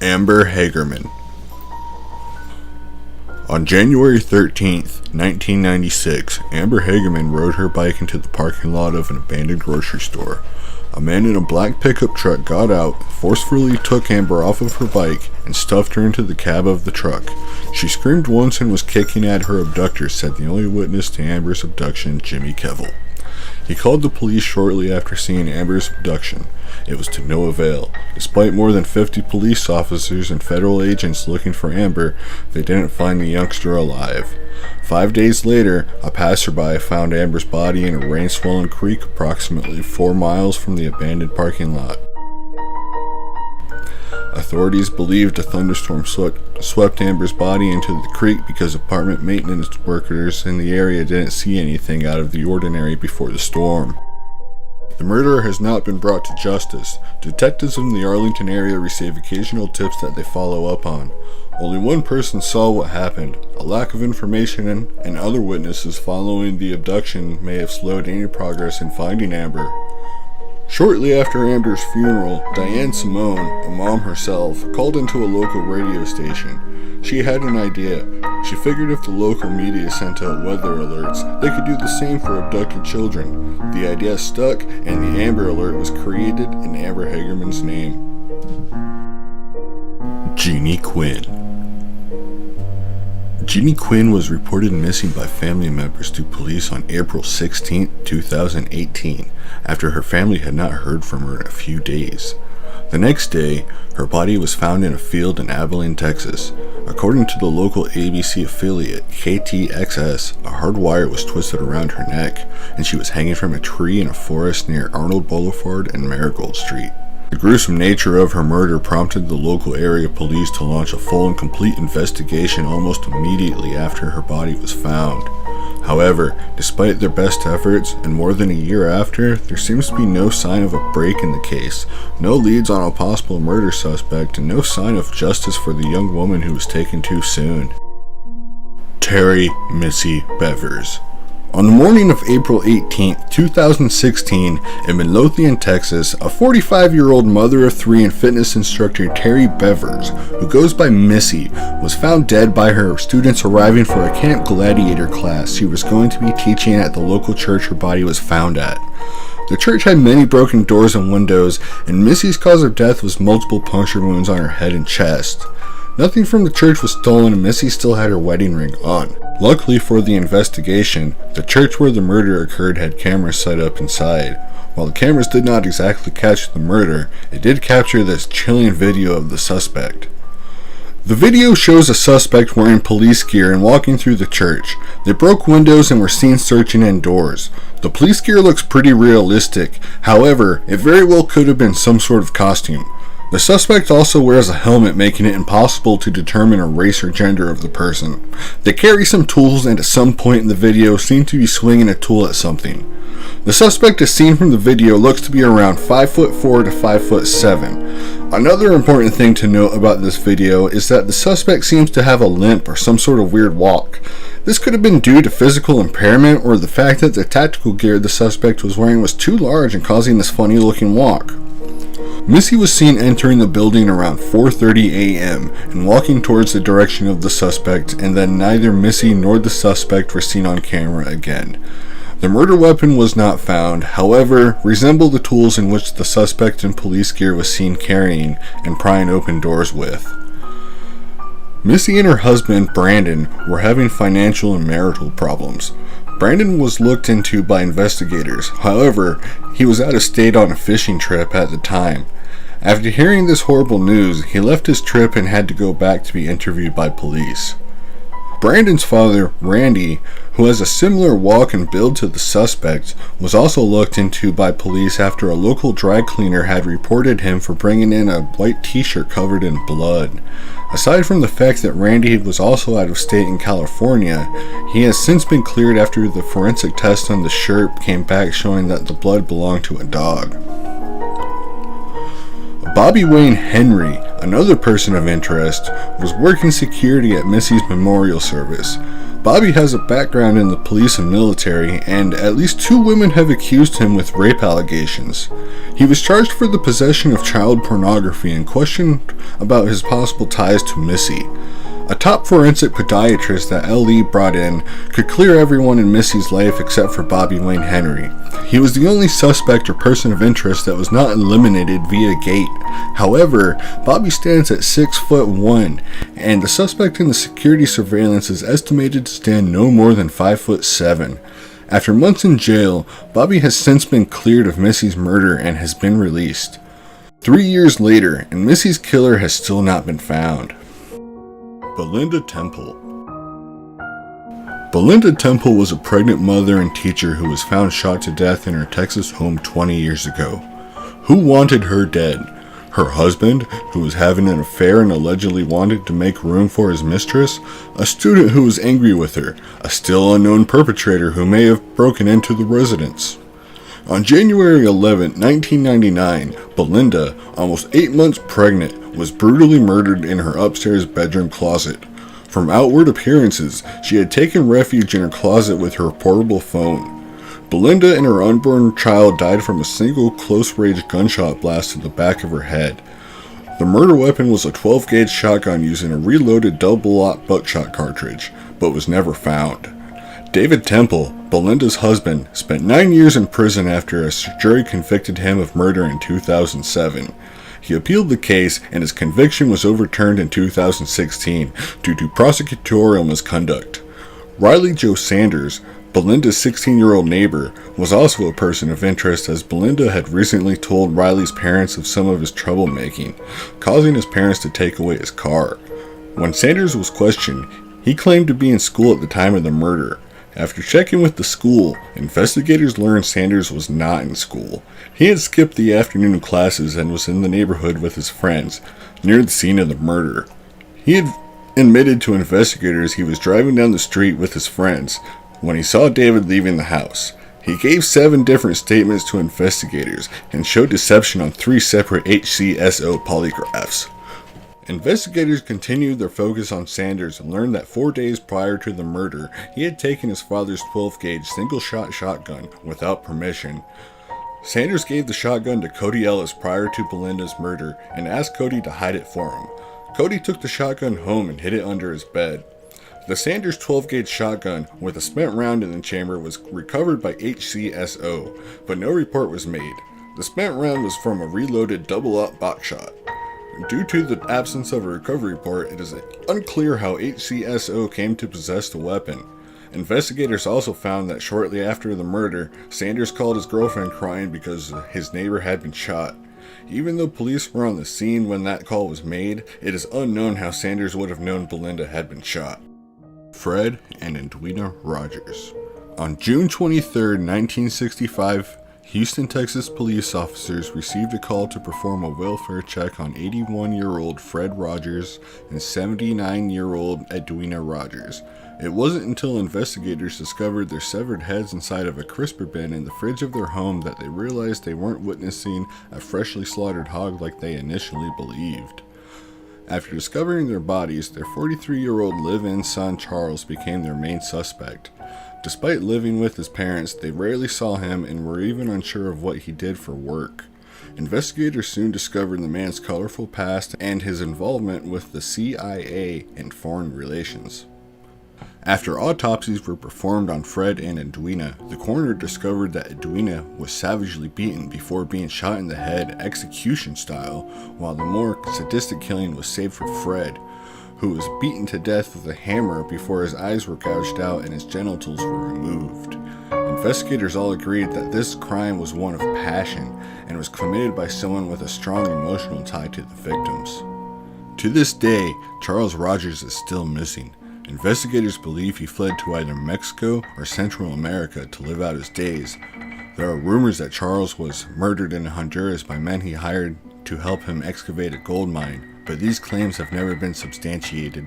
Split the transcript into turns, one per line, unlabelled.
Amber Hagerman. On January 13th, 1996, Amber Hagerman rode her bike into the parking lot of an abandoned grocery store. A man in a black pickup truck got out, forcefully took Amber off of her bike, and stuffed her into the cab of the truck. She screamed once and was kicking at her abductor, said the only witness to Amber's abduction, Jimmy Kevill. He called the police shortly after seeing Amber's abduction. It was to no avail. Despite more than 50 police officers and federal agents looking for Amber, they didn't find the youngster alive. 5 days later, a passerby found Amber's body in a rain-swollen creek approximately 4 miles from the abandoned parking lot. Authorities believed a thunderstorm swept Amber's body into the creek because apartment maintenance workers in the area didn't see anything out of the ordinary before the storm. The murderer has not been brought to justice. Detectives in the Arlington area receive occasional tips that they follow up on. Only one person saw what happened. A lack of information and other witnesses following the abduction may have slowed any progress in finding Amber. Shortly after Amber's funeral, Diane Simone, a mom herself, called into a local radio station. She had an idea. She figured if the local media sent out weather alerts, they could do the same for abducted children. The idea stuck, and the Amber Alert was created in Amber Hagerman's name. Jeannie Quinn. Jeannie Quinn was reported missing by family members to police on April 16, 2018, after her family had not heard from her in a few days. The next day, her body was found in a field in Abilene, Texas. According to the local ABC affiliate, KTXS, a hard wire was twisted around her neck, and she was hanging from a tree in a forest near Arnold Boulevard and Marigold Street. The gruesome nature of her murder prompted the local area police to launch a full and complete investigation almost immediately after her body was found. However, despite their best efforts, and more than a year after, there seems to be no sign of a break in the case, no leads on a possible murder suspect, and no sign of justice for the young woman who was taken too soon. Terri Missy Bevers. On the morning of April 18, 2016, in Midlothian, Texas, a 45-year-old mother of three and fitness instructor Terri Bevers, who goes by Missy, was found dead by her students arriving for a Camp Gladiator class she was going to be teaching at the local church her body was found at. The church had many broken doors and windows, and Missy's cause of death was multiple puncture wounds on her head and chest. Nothing from the church was stolen, and Missy still had her wedding ring on. Luckily for the investigation, the church where the murder occurred had cameras set up inside. While the cameras did not exactly catch the murder, it did capture this chilling video of the suspect. The video shows a suspect wearing police gear and walking through the church. They broke windows and were seen searching indoors. The police gear looks pretty realistic, however, it very well could have been some sort of costume. The suspect also wears a helmet, making it impossible to determine a race or gender of the person. They carry some tools and at some point in the video seem to be swinging a tool at something. The suspect as seen from the video looks to be around 5'4" to 5'7". Another important thing to note about this video is that the suspect seems to have a limp or some sort of weird walk. This could have been due to physical impairment or the fact that the tactical gear the suspect was wearing was too large and causing this funny looking walk. Missy was seen entering the building around 4:30 a.m. and walking towards the direction of the suspect, and then neither Missy nor the suspect were seen on camera again. The murder weapon was not found, however, resembled the tools in which the suspect in police gear was seen carrying and prying open doors with. Missy and her husband, Brandon, were having financial and marital problems. Brandon was looked into by investigators, however, he was out of state on a fishing trip at the time. After hearing this horrible news, he left his trip and had to go back to be interviewed by police. Brandon's father, Randy, who has a similar walk and build to the suspect, was also looked into by police after a local dry cleaner had reported him for bringing in a white t-shirt covered in blood. Aside from the fact that Randy was also out of state in California, he has since been cleared after the forensic test on the shirt came back showing that the blood belonged to a dog. Bobby Wayne Henry, another person of interest, was working security at Missy's memorial service. Bobby has a background in the police and military, and at least 2 women have accused him with rape allegations. He was charged for the possession of child pornography and questioned about his possible ties to Missy. A top forensic podiatrist that L.E. brought in could clear everyone in Missy's life except for Bobby Wayne Henry. He was the only suspect or person of interest that was not eliminated via gate. However, Bobby stands at 6'1", and the suspect in the security surveillance is estimated to stand no more than 5'7". After months in jail, Bobby has since been cleared of Missy's murder and has been released. 3 years later, and Missy's killer has still not been found. Belinda Temple. Belinda Temple was a pregnant mother and teacher who was found shot to death in her Texas home 20 years ago. Who wanted her dead? Her husband, who was having an affair and allegedly wanted to make room for his mistress? A student who was angry with her? A still unknown perpetrator who may have broken into the residence? On January 11, 1999, Belinda, almost 8 months pregnant, was brutally murdered in her upstairs bedroom closet. From outward appearances, she had taken refuge in her closet with her portable phone. Belinda and her unborn child died from a single close-range gunshot blast to the back of her head. The murder weapon was a 12-gauge shotgun using a reloaded double-aught buckshot cartridge, but was never found. David Temple, Belinda's husband, spent 9 years in prison after a jury convicted him of murder in 2007. He appealed the case, and his conviction was overturned in 2016 due to prosecutorial misconduct. Riley Joe Sanders, Belinda's 16-year-old neighbor, was also a person of interest, as Belinda had recently told Riley's parents of some of his troublemaking, causing his parents to take away his car. When Sanders was questioned, he claimed to be in school at the time of the murder. After checking with the school, investigators learned Sanders was not in school. He had skipped the afternoon classes and was in the neighborhood with his friends, near the scene of the murder. He had admitted to investigators he was driving down the street with his friends when he saw David leaving the house. He gave 7 different statements to investigators and showed deception on 3 separate HCSO polygraphs. Investigators continued their focus on Sanders and learned that 4 days prior to the murder, he had taken his father's 12-gauge single-shot shotgun without permission. Sanders gave the shotgun to Cody Ellis prior to Belinda's murder and asked Cody to hide it for him. Cody took the shotgun home and hid it under his bed. The Sanders 12-gauge shotgun with a spent round in the chamber was recovered by HCSO, but no report was made. The spent round was from a reloaded double-aught buckshot. Due to the absence of a recovery report, it is unclear how HCSO came to possess the weapon. Investigators also found that shortly after the murder, Sanders called his girlfriend crying because his neighbor had been shot. Even though police were on the scene when that call was made, it is unknown how Sanders would have known Belinda had been shot. Fred and Edwina Rogers. On June 23, 1965, Houston, Texas police officers received a call to perform a welfare check on 81-year-old Fred Rogers and 79-year-old Edwina Rogers. It wasn't until investigators discovered their severed heads inside of a crisper bin in the fridge of their home that they realized they weren't witnessing a freshly slaughtered hog like they initially believed. After discovering their bodies, their 43-year-old live-in son Charles became their main suspect. Despite living with his parents, they rarely saw him and were even unsure of what he did for work. Investigators soon discovered the man's colorful past and his involvement with the CIA and foreign relations. After autopsies were performed on Fred and Edwina, the coroner discovered that Edwina was savagely beaten before being shot in the head execution style, while the more sadistic killing was saved for Fred, who was beaten to death with a hammer before his eyes were gouged out and his genitals were removed. Investigators all agreed that this crime was one of passion and was committed by someone with a strong emotional tie to the victims. To this day, Charles Rogers is still missing. Investigators believe he fled to either Mexico or Central America to live out his days. There are rumors that Charles was murdered in Honduras by men he hired to help him excavate a gold mine, but these claims have never been substantiated.